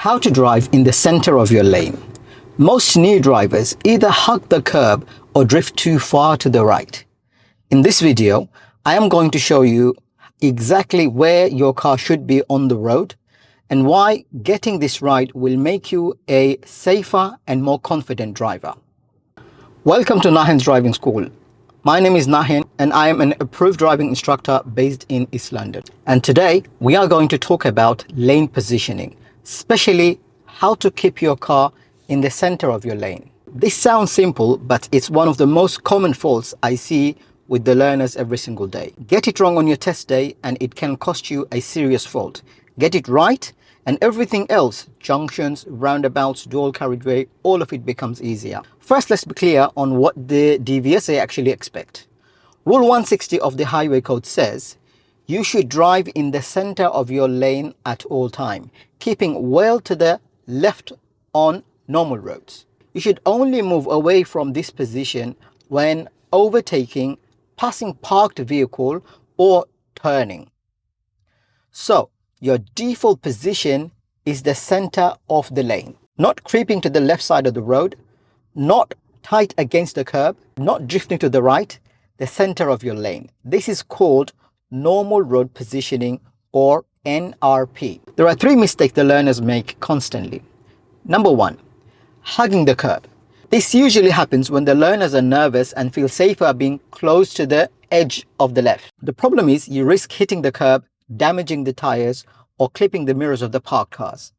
How to drive in the center of your lane. Most new drivers either hug the curb or drift too far to the right. In this video, I am going to show you exactly where your car should be on the road and why getting this right will make you a safer and more confident driver. Welcome to Nahin's Driving School. My name is Nahin and I am an approved driving instructor based in East London. And today we are going to talk about lane positioning, especially how to keep your car in the center of your lane. This sounds simple, but it's one of the most common faults I see with the learners every single day. Get it wrong on your test day and it can cost you a serious fault. Get it right and everything else, junctions, roundabouts, dual carriageway, all of it becomes easier. First, let's be clear on what the DVSA actually expect. Rule 160 of the Highway Code says, you should drive in the center of your lane at all time, keeping well to the left on normal roads. You should only move away from this position when overtaking, passing parked vehicle, or turning. So, your default position is the center of the lane, not creeping to the left side of the road, not tight against the curb, not drifting to the right, the center of your lane. This is called normal road positioning, or NRP. There are three mistakes the learners make constantly. Number one, hugging the curb. This usually happens when the learners are nervous and feel safer being close to the edge of the left. The problem is you risk hitting the curb, damaging the tires, or clipping the mirrors of the parked cars.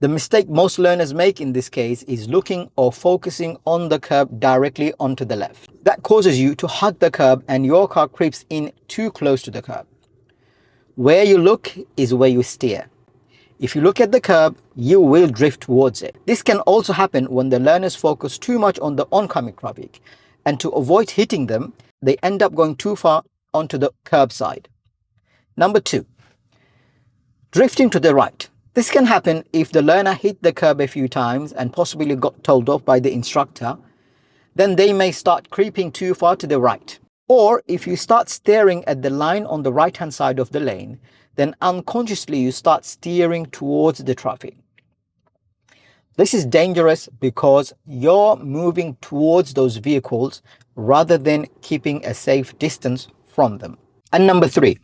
The mistake most learners make in this case is looking or focusing on the curb directly onto the left. That causes you to hug the curb and your car creeps in too close to the curb. Where you look is where you steer. If you look at the curb, you will drift towards it. This can also happen when the learners focus too much on the oncoming traffic, and to avoid hitting them, they end up going too far onto the curb side. Number two, drifting to the right. This can happen if the learner hit the curb a few times and possibly got told off by the instructor. Then they may start creeping too far to the right. Or if you start staring at the line on the right hand side of the lane, then unconsciously you start steering towards the traffic. This is dangerous because you're moving towards those vehicles rather than keeping a safe distance from them. And number three,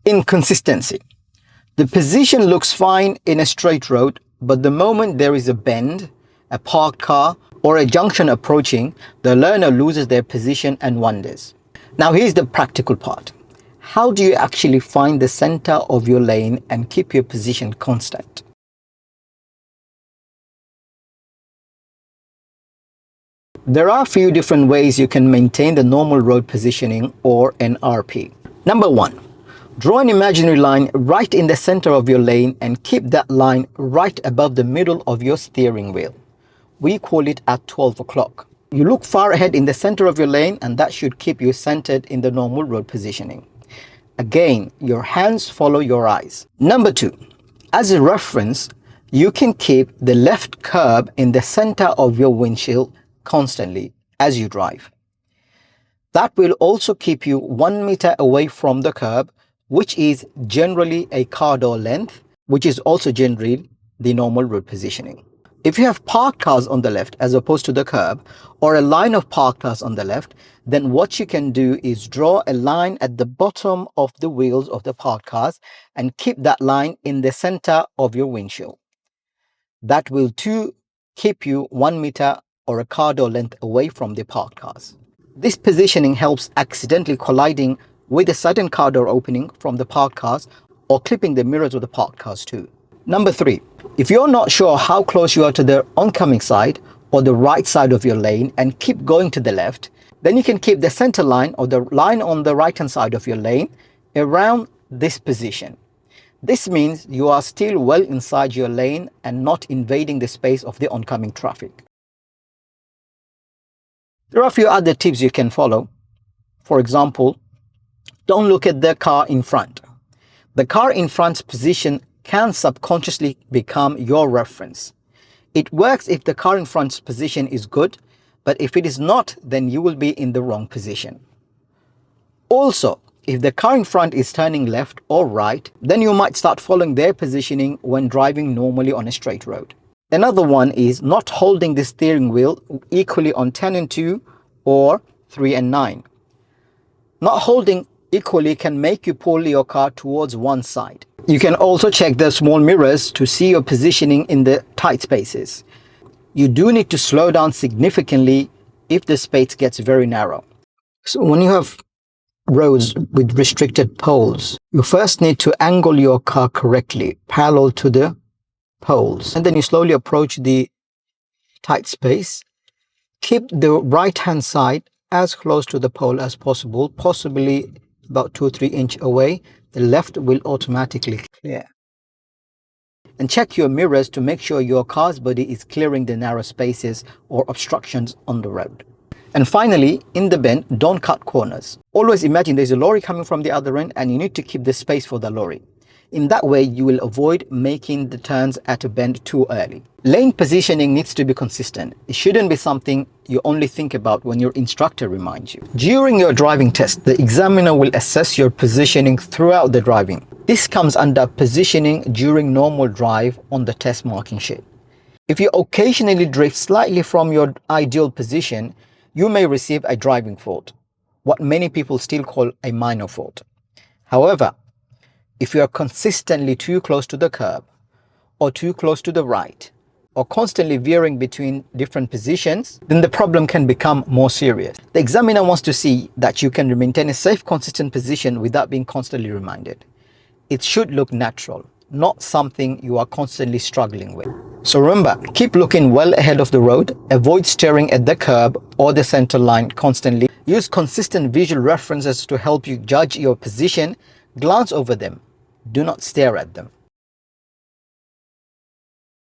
inconsistency. The position looks fine in a straight road, but the moment there is a bend, a parked car, or a junction approaching, the learner loses their position and wanders. Now here's the practical part. How do you actually find the center of your lane and keep your position constant? There are a few different ways you can maintain the normal road positioning, or NRP. Number one, draw an imaginary line right in the center of your lane and keep that line right above the middle of your steering wheel. We call it at 12 o'clock. You look far ahead in the center of your lane and that should keep you centered in the normal road positioning. Again, your hands follow your eyes. Number two, as a reference, you can keep the left curb in the center of your windshield constantly as you drive. That will also keep you 1 meter away from the curb, which is generally a car door length, which is also generally the normal road positioning. If you have parked cars on the left as opposed to the curb, or a line of parked cars on the left, then what you can do is draw a line at the bottom of the wheels of the parked cars and keep that line in the center of your windshield. That will too keep you 1 meter or a car door length away from the parked cars. This positioning helps accidentally colliding with a sudden car door opening from the parked cars or clipping the mirrors of the parked cars too. Number three, if you're not sure how close you are to the oncoming side or the right side of your lane and keep going to the left, then you can keep the center line or the line on the right hand side of your lane around this position. This means you are still well inside your lane and not invading the space of the oncoming traffic. There are a few other tips you can follow. For example, don't look at the car in front. The car in front's position can subconsciously become your reference. It works if the car in front's position is good, but if it is not, then you will be in the wrong position. Also, If the car in front is turning left or right, then you might start following their positioning when driving normally on a straight road. Another one is not holding the steering wheel equally on 10 and 2 or 3 and 9. Not holding equally can make you pull your car towards one side. You can also check the small mirrors to see your positioning in the tight spaces. You do need to slow down significantly if the space gets very narrow. So when you have roads with restricted poles, you first need to angle your car correctly, parallel to the poles, and then you slowly approach the tight space. Keep the right hand side as close to the pole as possible, possibly about 2 or 3 inches away. The left will automatically clear. And check your mirrors to make sure your car's body is clearing the narrow spaces or obstructions on the road. And finally, in the bend, don't cut corners. Always imagine there's a lorry coming from the other end and you need to keep the space for the lorry. In that way, you will avoid making the turns at a bend too early. Lane positioning needs to be consistent. It shouldn't be something you only think about when your instructor reminds you. During your driving test, the examiner will assess your positioning throughout the driving. This comes under positioning during normal drive on the test marking sheet. If you occasionally drift slightly from your ideal position, you may receive a driving fault, what many people still call a minor fault. However, if you are consistently too close to the curb, or too close to the right, or constantly veering between different positions, then the problem can become more serious. The examiner wants to see that you can maintain a safe, consistent position without being constantly reminded. It should look natural, not something you are constantly struggling with. So remember, keep looking well ahead of the road, avoid staring at the curb or the center line constantly. Use consistent visual references to help you judge your position. Glance over them. Do not stare at them.